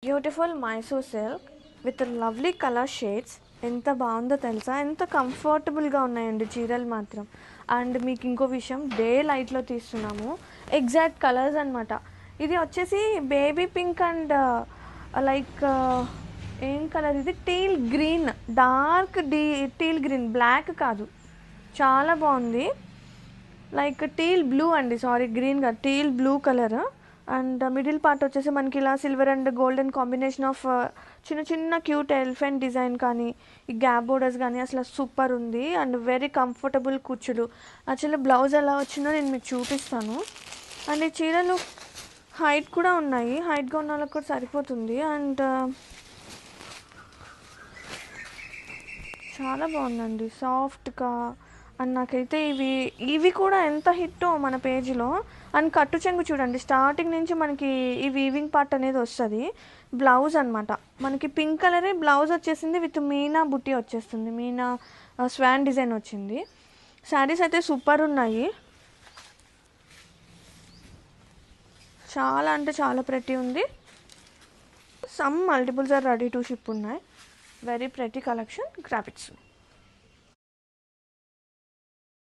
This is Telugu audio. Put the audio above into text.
Beautiful Mysore silk with lovely colour shades. ఎంత బాగుందో తెలుసా, ఎంత కంఫర్టబుల్గా ఉన్నాయండి చీరలు మాత్రం. అండ్ మీకు ఇంకో విషయం, డే లైట్లో తీస్తున్నాము, ఎగ్జాక్ట్ కలర్స్ అనమాట. ఇది వచ్చేసి బేబీ పింక్ అండ్ లైక్ ఏం కలర్ ఇది, teal green, dark teal green, black కాదు, చాలా బాగుంది. లైక్ టీల్ బ్లూ అండి, సారీ గ్రీన్ కాదు, teal blue colour. And middle part వచ్చేసి మనకి ఇలా silver and golden combination of చిన్న చిన్న క్యూట్ ఎలిఫెంట్ డిజైన్ కానీ ఈ గ్యాప్ బోర్డర్స్ కానీ అసలు సూపర్ ఉంది. అండ్ వెరీ కంఫర్టబుల్ కుచ్చులు. యాక్చువల్లీ బ్లౌజ్ ఎలా వచ్చిందో నేను మీకు చూపిస్తాను. అండ్ ఈ చీరలు హైట్ కూడా ఉన్నాయి, హైట్గా ఉన్న వాళ్ళకి కూడా సరిపోతుంది. అండ్ చాలా బాగుందండి, సాఫ్ట్గా. అండ్ నాకైతే ఇవి కూడా ఎంత హిట్టో మన పేజీలో. అండ్ కట్టు చెంగు చూడండి, స్టార్టింగ్ నుంచి మనకి ఈ వీవింగ్ పార్ట్ అనేది వస్తుంది. బ్లౌజ్ అనమాట మనకి పింక్ కలరే బ్లౌజ్ వచ్చేసింది, విత్ మీనా బుట్టి వచ్చేస్తుంది, మీనా స్వాన్ డిజైన్ వచ్చింది. శారీస్ అయితే సూపర్ ఉన్నాయి, చాలా అంటే చాలా ప్రెటీ ఉంది. Some multiples are ready to ship ఉన్నాయి. Very pretty collection, grab it.